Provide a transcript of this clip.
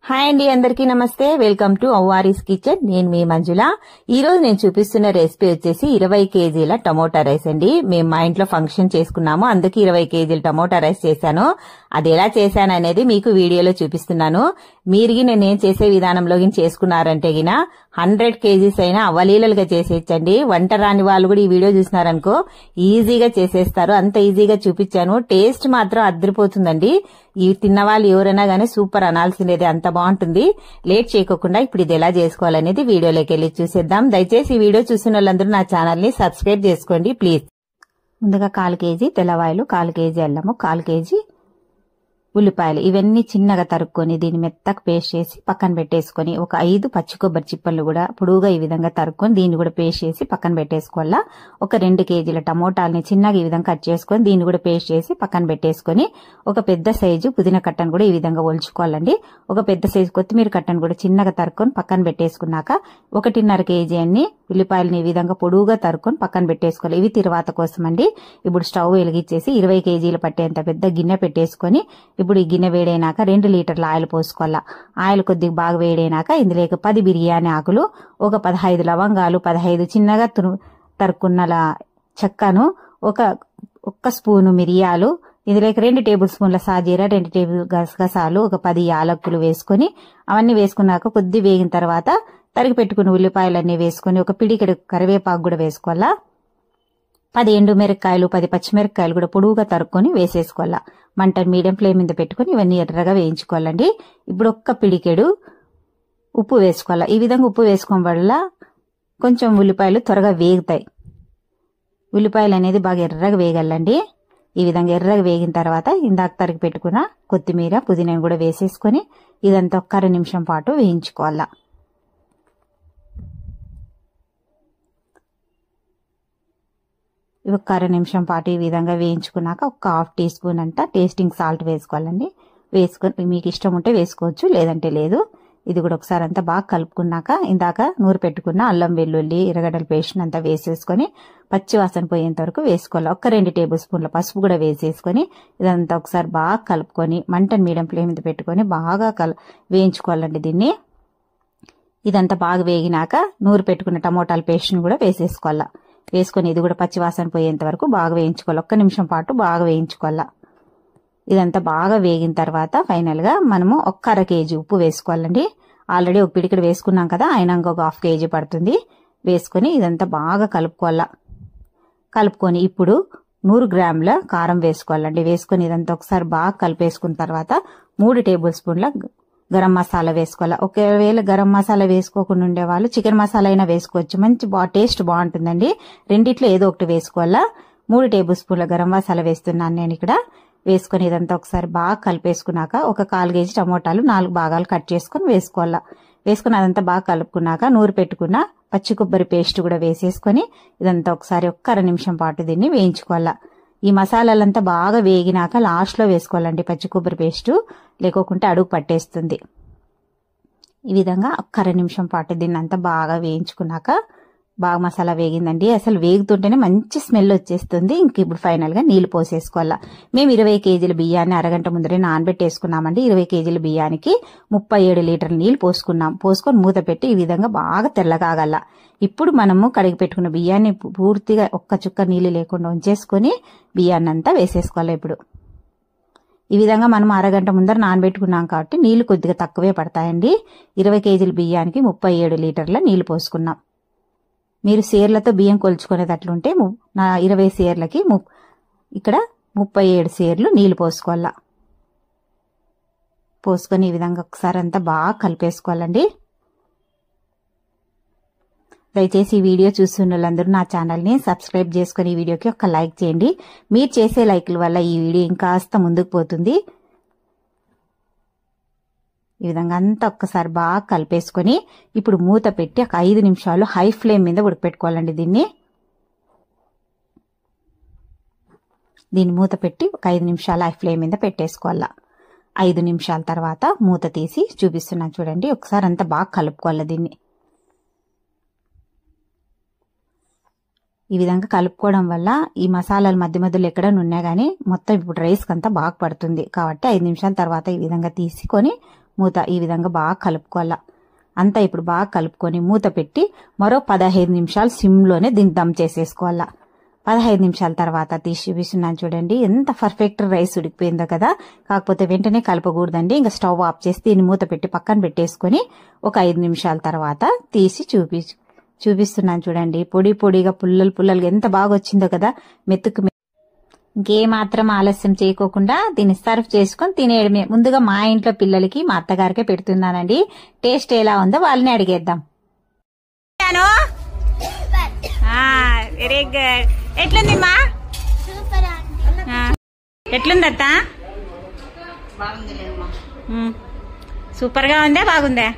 Hi అండి, అందరికీ నమస్తే. Welcome to Avvari's kitchen. నేను మీ మంజుల. ఈ రోజు నేను చూపిస్తున్న రెసిపీ వచ్చేసి 20 కేజీల టమోటా రైస్ అండి. మేము మా ఇంట్లో ఫంక్షన్ చేసుకున్నాము, అందుకే 20 కేజీల టమోటా రైస్ చేశాను. అది ఎలా చేశాను అనేది మీకు వీడియోలో చూపిస్తున్నాను. మీరు నేను చేసే విధానంలో చేసుకున్నారంటే గిన 100 కేజీస్ అయినా అవలీలలుగా చేసేయచ్చండి. వంట రాని వాళ్ళు కూడా ఈ వీడియో చూసినారనుకో ఈజీగా చేసేస్తారు. అంత ఈజీగా చూపించాను. టేస్ట్ మాత్రం అద్దరిపోతుందండి. ఇవి తిన్న వాళ్ళు ఎవరైనా గానీ సూపర్ అనాల్సిందేది, అంత బాగుంటుంది. లేట్ చేయకుండా ఇప్పుడు ఇది ఎలా చేసుకోవాలనేది వీడియోలోకి వెళ్ళి చూసేద్దాం. దయచేసి ఈ వీడియో చూసిన వాళ్ళందరూ నా ఛానల్ ని సబ్స్క్రైబ్ చేసుకోండి ప్లీజ్. ముందుగా 1/4 కేజీ తెల్లవాయలు, 1/4 కేజీ అల్లము, 1/4 కేజీ ఉల్లిపాయలు ఇవన్నీ చిన్నగా తరుక్కొని దీన్ని మెత్తగా పేస్ట్ చేసి పక్కన పెట్టేసుకొని ఒక 5 పచ్చి కొబ్బరి చిప్పలు కూడా పొడుగా ఈ విధంగా తరుక్కొని దీన్ని కూడా పేస్ట్ చేసి పక్కన పెట్టేసుకోవాలా. ఒక 2 కేజీల టమోటాలని చిన్నగా ఈ విధంగా కట్ చేసుకొని దీన్ని కూడా పేస్ట్ చేసి పక్కన పెట్టేసుకొని ఒక పెద్ద సైజు పుదీనా కట్టను కూడా ఈ విధంగా ఒలుచుకోవాలండి. ఒక పెద్ద సైజు కొత్తిమీర కట్టను కూడా చిన్నగా తరుక్కొని పక్కన పెట్టేసుకున్నాక 1.5 కేజీ అన్ని ఉల్లిపాయలని ఈ విధంగా పొడుగా తరుక్కొని పక్కన పెట్టేసుకోవాలి. ఇవి తిరువాత కోసం అండి. ఇప్పుడు స్టవ్ వెలిగించేసి 20 కేజీలు పట్టేంత పెద్ద గిన్నె పెట్టేసుకొని ఇప్పుడు ఈ గిన్నె వేడైనాక 2 లీటర్ల ఆయిల్ పోసుకోవాలా. ఆయిల్ కొద్దిగా బాగా వేడైనాక ఇందులో 10 బిర్యానీ ఆకులు, ఒక 15 లవంగాలు, 15 చిన్నగా తరుక్కున్న చెక్కను, ఒక స్పూను మిరియాలు, ఇందులో 2 టేబుల్ స్పూన్ల సాజీర, 2 టేబుల్ గసగసాలు, ఒక 10 యాలక్కులు వేసుకొని అవన్నీ వేసుకున్నాక కొద్ది వేగిన తర్వాత తరిగి పెట్టుకున్న ఉల్లిపాయలన్నీ వేసుకొని ఒక పిడికెడు కరివేపాకు కూడా వేసుకోవాలా. 10 ఎండుమిరపకాయలు, 10 పచ్చిమిరపకాయలు కూడా పొడుగుగా తరుక్కొని వేసేసుకోవాలా. మంట మీడియం ఫ్లేమ్ మీద పెట్టుకుని ఇవన్నీ ఎర్రగా వేయించుకోవాలండి. ఇప్పుడు ఒక్క పిడికెడు ఉప్పు వేసుకోవాలా. ఈ విధంగా ఉప్పు వేసుకోవడం వల్ల కొంచెం ఉల్లిపాయలు త్వరగా వేగుతాయి. ఉల్లిపాయలు అనేది బాగా ఎర్రగా వేగాలండి. ఈ విధంగా ఎర్రగా వేగిన తర్వాత ఇందాక తరిగి పెట్టుకున్న కొత్తిమీర, పుదీనాను కూడా వేసేసుకొని ఇదంతా ఒక్క 2 నిమిషం పాటు వేయించుకోవాలా. ఒక 2 నిమిషం పాటు ఈ విధంగా వేయించుకున్నాక ఒక 1/2 టీ స్పూన్ అంట టేస్టింగ్ సాల్ట్ వేసుకోవాలండి. వేసుకొని మీకు ఇష్టం ఉంటే వేసుకోవచ్చు, లేదంటే లేదు. ఇది కూడా ఒకసారి అంతా బాగా కలుపుకున్నాక ఇందాక నూరు పెట్టుకున్న అల్లం వెల్లుల్లి ఎర్రగడ్డల పేస్ట్ అంతా వేసేసుకొని పచ్చి వాసన పోయేంత వరకు వేసుకోవాలి. ఒక 2 టేబుల్ స్పూన్ల పసుపు కూడా వేసేసుకొని ఇదంతా ఒకసారి బాగా కలుపుకొని మంటను మీడియం ఫ్లేమ్ మీద పెట్టుకొని బాగా వేయించుకోవాలండి దీన్ని. ఇదంతా బాగా వేగినాక నూరు పెట్టుకున్న టమోటాల పేస్ట్ని కూడా వేసేసుకోవాలా. వేసుకొని ఇది కూడా పచ్చి వాసన పోయేంత వరకు బాగా వేయించుకోవాలి. 1 నిమిషం పాటు బాగా వేయించుకోవాలా. ఇదంతా బాగా వేగిన తర్వాత ఫైనల్ గా మనము ఒక 1/2 కేజీ ఉప్పు వేసుకోవాలండి. ఆల్రెడీ ఒక పిడికిడి వేసుకున్నాం కదా, అయినా ఇంకొక 1/2 కేజీ పడుతుంది. వేసుకొని ఇదంతా బాగా కలుపుకోవాలా. కలుపుకొని ఇప్పుడు 100 గ్రాముల కారం వేసుకోవాలండి. వేసుకొని ఇదంతా ఒకసారి బాగా కలిపేసుకున్న తర్వాత 3 టేబుల్ స్పూన్ల గరం మసాలా వేసుకోవాలా. ఒకవేళ గరం మసాలా వేసుకోకుండా ఉండేవాళ్ళు చికెన్ మసాలా అయినా వేసుకోవచ్చు, మంచి టేస్ట్ బాగుంటుందండి. రెండిట్లో ఏదో ఒకటి వేసుకోవాలా. 3 టేబుల్ స్పూన్ల గరం మసాలా వేస్తున్నాను నేను ఇక్కడ. వేసుకొని ఇదంతా ఒకసారి బాగా కలిపేసుకున్నాక ఒక 1/4 కేజీ టమోటాలు 4 భాగాలు కట్ చేసుకుని వేసుకోవాలా. వేసుకుని అదంతా బాగా కలుపుకున్నాక నూరు పెట్టుకున్న పచ్చి కొబ్బరి పేస్ట్ కూడా వేసేసుకొని ఇదంతా ఒకసారి ఒక్క 2 నిమిషం పాటు దీన్ని వేయించుకోవాలా. ఈ మసాలాలంతా బాగా వేగినాక లాస్ట్ లో వేసుకోవాలండి పచ్చి కొబ్బరి పేస్టు, లేకోకుంటే అడుగు పట్టేస్తుంది. ఈ విధంగా ఒక్క 2 నిమిషం పాటు దీన్ని అంతా బాగా వేయించుకున్నాక బాగా మసాలా వేగిందండి. అసలు వేగుతుంటేనే మంచి స్మెల్ వచ్చేస్తుంది. ఇంక ఇప్పుడు ఫైనల్ గా నీళ్లు పోసేసుకోవాలా. మేము 20 కేజీల బియ్యాన్ని అరగంట ముందరే నానబెట్టేసుకున్నామండి. 20 కేజీల బియ్యానికి 37 లీటర్ల నీళ్లు పోసుకున్నాం. పోసుకొని మూత పెట్టి ఈ విధంగా బాగా తెల్లగాగల. ఇప్పుడు మనము కడిగి పెట్టుకున్న బియ్యాన్ని పూర్తిగా ఒక్క చుక్క నీళ్లు లేకుండా ఉంచేసుకొని బియ్యాన్ని అంతా వేసేసుకోవాలి. ఇప్పుడు ఈ విధంగా మనం అరగంట ముందర నానబెట్టుకున్నాం కాబట్టి నీళ్లు కొద్దిగా తక్కువే పడతాయండి. 20 కేజీల బియ్యానికి 37 లీటర్ల నీళ్లు పోసుకున్నాం. మీరు సేర్లతో బియ్యం కొలుచుకునేటట్లుంటే 20 సేర్లకి ఇక్కడ 37 సేర్లు నీళ్లు పోసుకోవాలా. పోసుకొని ఈ విధంగా ఒకసారి అంతా బాగా కలిపేసుకోవాలండి. దయచేసి ఈ వీడియో చూస్తున్న వాళ్ళందరూ నా ఛానల్ని సబ్స్క్రైబ్ చేసుకుని ఈ వీడియోకి ఒక లైక్ చేయండి. మీరు చేసే లైక్ల వల్ల ఈ వీడియో ఇంకాస్త ముందుకు పోతుంది. ఈ విధంగా అంతా ఒక్కసారి బాగా కలిపేసుకొని ఇప్పుడు మూత పెట్టి ఒక 5 నిమిషాలు హై ఫ్లేమ్ మీద ఉడకపెట్టుకోవాలండి. దీన్ని మూత పెట్టి ఒక 5 నిమిషాలు హై ఫ్లేమ్ మీద పెట్టేసుకోవాలా. 5 నిమిషాల తర్వాత మూత తీసి చూపిస్తున్నాను చూడండి. ఒకసారి అంతా బాగా కలుపుకోవాలి. దీన్ని ఈ విధంగా కలుపుకోవడం వల్ల ఈ మసాలాలు మధ్య మధ్యలో ఎక్కడ ఉన్నా గానీ మొత్తం ఇప్పుడు రైస్ కంతా బాగా పడుతుంది. కాబట్టి 5 నిమిషాల తర్వాత ఈ విధంగా తీసుకొని మూత ఈ విధంగా బాగా కలుపుకోవాలా. అంతా ఇప్పుడు బాగా కలుపుకొని మూత పెట్టి మరో 15 నిమిషాలు సిమ్లోనే దీన్ని దమ్ చేసేసుకోవాలా. 15 నిమిషాల తర్వాత తీసి చూపిస్తున్నాను చూడండి, ఎంత పర్ఫెక్ట్ రైస్ ఉడికిపోయిందో కదా. కాకపోతే వెంటనే కలపకూడదండి, ఇంకా స్టవ్ ఆఫ్ చేసి దీన్ని మూత పెట్టి పక్కన పెట్టేసుకొని ఒక 5 నిమిషాల తర్వాత తీసి చూపిస్తున్నాను చూడండి. పొడి పొడిగా పుల్లలుగా ఎంత బాగా వచ్చిందో కదా, మెతుకు. ఇంకేమాత్రం ఆలస్యం చేయకోకుండా దీన్ని సర్వ్ చేసుకొని తినేయడమే. ముందుగా మా ఇంట్లో పిల్లలకి మా అత్తగారికే పెడుతున్నానండి. టేస్ట్ ఎలా ఉందో వాళ్ళని అడిగేద్దాం. Very good. ఎట్లుంది మా? ఎట్లుందత్త? సూపర్ గా ఉందా బాగుందా?